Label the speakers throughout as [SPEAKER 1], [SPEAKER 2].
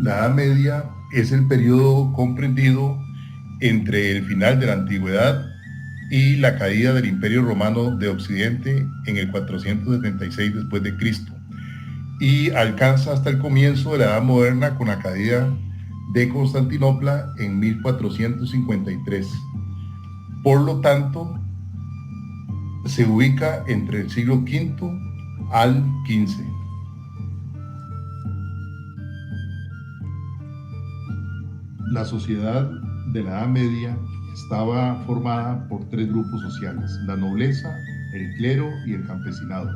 [SPEAKER 1] La Edad Media es el periodo comprendido entre el final de la Antigüedad y la caída del Imperio Romano de Occidente en el 476 después de Cristo, y alcanza hasta el comienzo de la Edad Moderna con la caída de Constantinopla en 1453. Por lo tanto, se ubica entre el siglo V al XV. La sociedad de la Edad Media estaba formada por tres grupos sociales: la nobleza, el clero y el campesinado.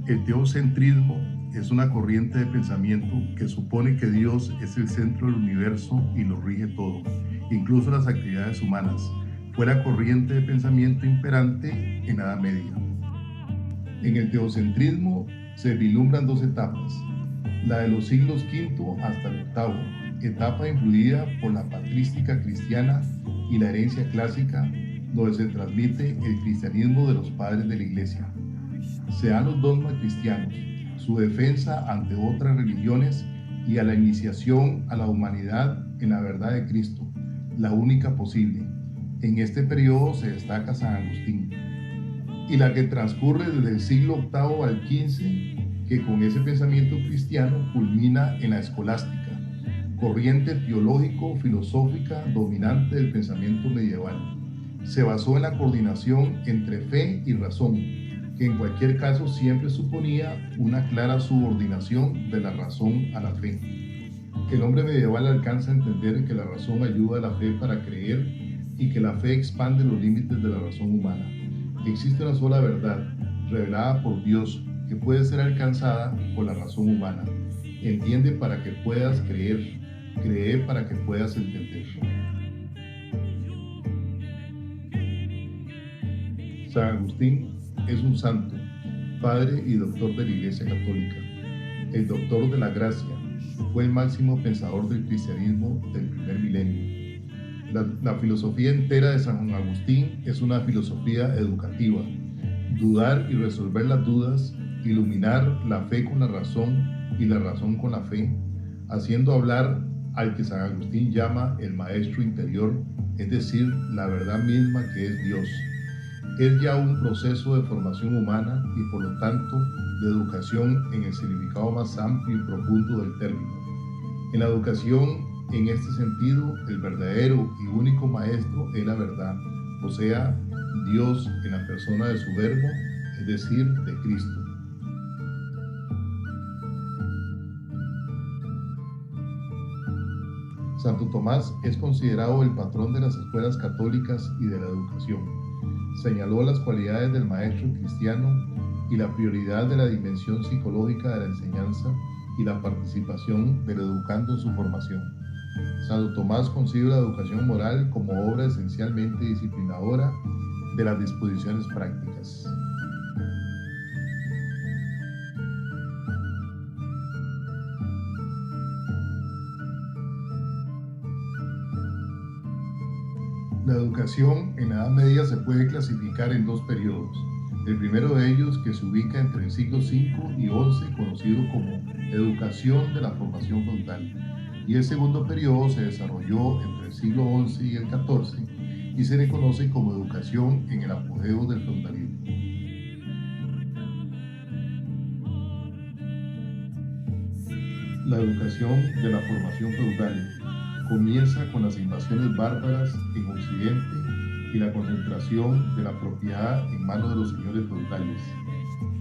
[SPEAKER 1] El teocentrismo es una corriente de pensamiento que supone que Dios es el centro del universo y lo rige todo, incluso las actividades humanas. Fue la corriente de pensamiento imperante en la Edad Media. En el teocentrismo se vislumbran dos etapas: la de los siglos V hasta el VIII, etapa influida por la patrística cristiana y la herencia clásica, donde se transmite el cristianismo de los padres de la Iglesia. Se dan los dogmas cristianos, su defensa ante otras religiones y a la iniciación a la humanidad en la verdad de Cristo, la única posible. En este periodo se destaca San Agustín. Y la que transcurre desde el siglo VIII al XV, que con ese pensamiento cristiano culmina en la escolástica, corriente teológico-filosófica dominante del pensamiento medieval. Se basó en la coordinación entre fe y razón, que en cualquier caso siempre suponía una clara subordinación de la razón a la fe. El hombre medieval alcanza a entender que la razón ayuda a la fe para creer y que la fe expande los límites de la razón humana. Existe una sola verdad, revelada por Dios, que puede ser alcanzada por la razón humana. Entiende para que puedas creer, cree para que puedas entender. San Agustín es un santo, padre y doctor de la Iglesia Católica, el doctor de la gracia. Fue el máximo pensador del cristianismo del primer milenio. La filosofía entera de San Agustín es una filosofía educativa: dudar y resolver las dudas, iluminar la fe con la razón y la razón con la fe, haciendo hablar al que San Agustín llama el maestro interior, es decir, la verdad misma que es Dios. Es ya un proceso de formación humana y por lo tanto de educación en el significado más amplio y profundo del término. En la educación, en este sentido, el verdadero y único maestro es la verdad, o sea, Dios en la persona de su verbo, es decir, de Cristo. Santo Tomás es considerado el patrón de las escuelas católicas y de la educación. Señaló las cualidades del maestro cristiano y la prioridad de la dimensión psicológica de la enseñanza y la participación del educando en su formación. Santo Tomás concibe la educación moral como obra esencialmente disciplinadora de las disposiciones prácticas. La educación en la Edad Media se puede clasificar en dos periodos. El primero de ellos, que se ubica entre el siglo V y XI, conocido como educación de la formación frontal, y el segundo periodo se desarrolló entre el siglo XI y el XIV y se le conoce como educación en el apogeo del feudalismo. La educación de la formación feudal comienza con las invasiones bárbaras en Occidente y la concentración de la propiedad en manos de los señores feudales.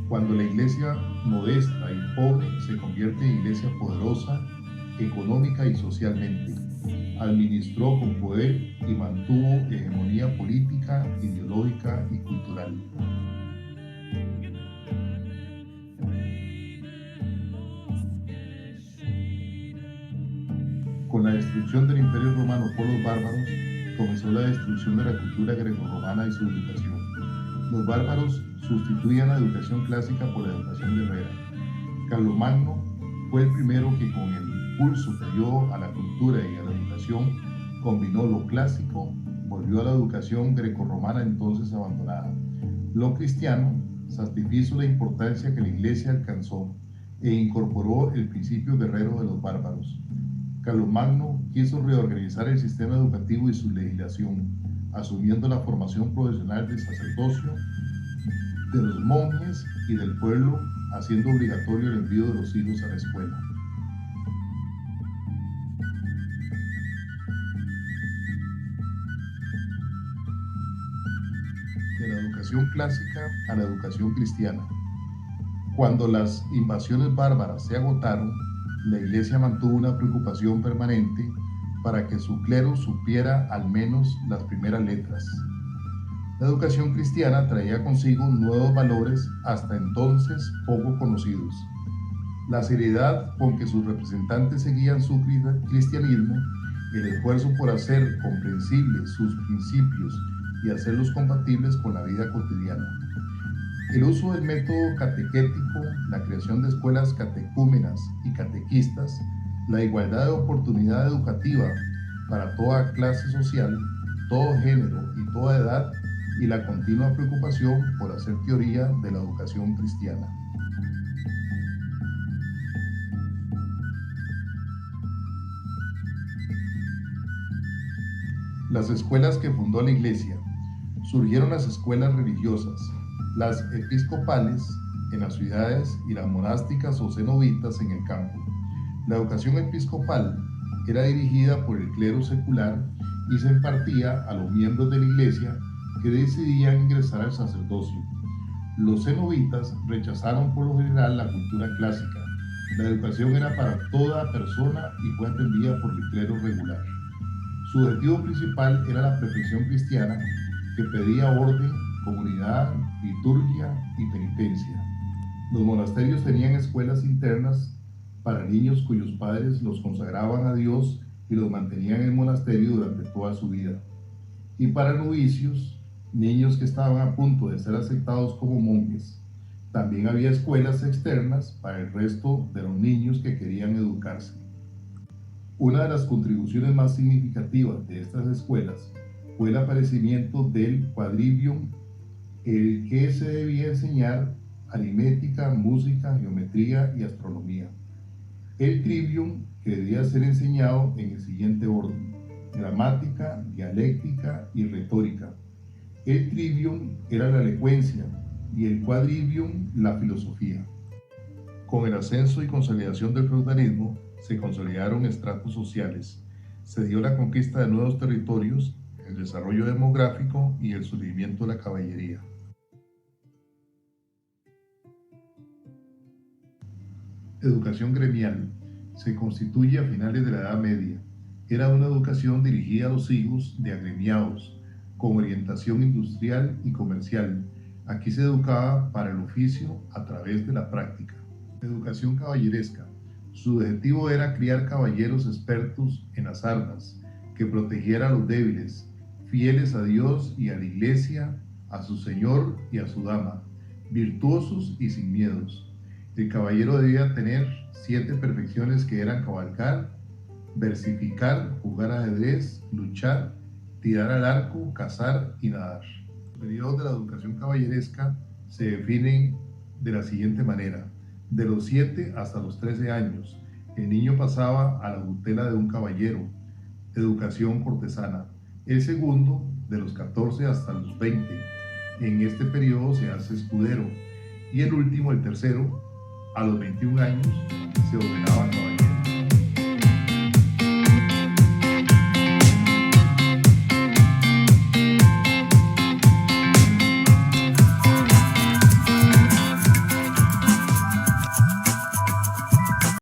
[SPEAKER 1] Cuando la iglesia modesta y pobre se convierte en iglesia poderosa, económica y socialmente, administró con poder y mantuvo hegemonía política, ideológica y cultural. Con la destrucción del Imperio Romano por los bárbaros, comenzó la destrucción de la cultura grecorromana y su educación. Los bárbaros sustituían la educación clásica por la educación guerrera. Carlomagno fue el primero que, con el impulso que dio a la cultura y a la educación combinó lo clásico, volvió a la educación grecorromana entonces abandonada. Lo cristiano satisfizo la importancia que la Iglesia alcanzó e incorporó el principio guerrero de los bárbaros. Carlomagno quiso reorganizar el sistema educativo y su legislación, asumiendo la formación profesional del sacerdocio, de los monjes y del pueblo, haciendo obligatorio el envío de los hijos a la escuela. De la educación clásica a la educación cristiana. Cuando las invasiones bárbaras se agotaron, la Iglesia mantuvo una preocupación permanente para que su clero supiera al menos las primeras letras. La educación cristiana traía consigo nuevos valores hasta entonces poco conocidos. La seriedad con que sus representantes seguían su cristianismo, el esfuerzo por hacer comprensibles sus principios y hacerlos compatibles con la vida cotidiana. El uso del método catequético, la creación de escuelas catecúmenas y catequistas, la igualdad de oportunidad educativa para toda clase social, todo género y toda edad, y la continua preocupación por hacer teoría de la educación cristiana. Las escuelas que fundó la Iglesia. Surgieron las escuelas religiosas, las episcopales en las ciudades y las monásticas o cenobitas en el campo. La educación episcopal era dirigida por el clero secular y se impartía a los miembros de la Iglesia que decidían ingresar al sacerdocio. Los cenobitas rechazaron por lo general la cultura clásica. La educación era para toda persona y fue atendida por el clero regular. Su objetivo principal era la perfección cristiana, que pedía orden, comunidad, liturgia y penitencia. Los monasterios tenían escuelas internas para niños cuyos padres los consagraban a Dios y los mantenían en el monasterio durante toda su vida. Y para novicios, niños que estaban a punto de ser aceptados como monjes. También había escuelas externas para el resto de los niños que querían educarse. Una de las contribuciones más significativas de estas escuelas fue el aparecimiento del quadrivium, el que se debía enseñar aritmética, música, geometría y astronomía. El trivium, que debía ser enseñado en el siguiente orden: gramática, dialéctica y retórica. El trivium era la elocuencia y el quadrivium la filosofía. Con el ascenso y consolidación del feudalismo, se consolidaron estratos sociales, se dio la conquista de nuevos territorios, el desarrollo demográfico y el surgimiento de la caballería. Educación gremial. Se constituye a finales de la Edad Media. Era una educación dirigida a los hijos de agremiados, con orientación industrial y comercial. Aquí se educaba para el oficio a través de la práctica. Educación caballeresca. Su objetivo era criar caballeros expertos en las armas, que protegieran a los débiles, fieles a Dios y a la Iglesia, a su Señor y a su dama, virtuosos y sin miedos. El caballero debía tener 7 perfecciones que eran cabalgar, versificar, jugar ajedrez, luchar, tirar al arco, cazar y nadar. Los periodos de la educación caballeresca se definen de la siguiente manera: de los 7 hasta los 13 años, el niño pasaba a la tutela de un caballero, educación cortesana. El segundo, de los 14 hasta los 20, en este periodo se hace escudero. Y el último, el tercero, a los 21 años, se ordenaba caballero.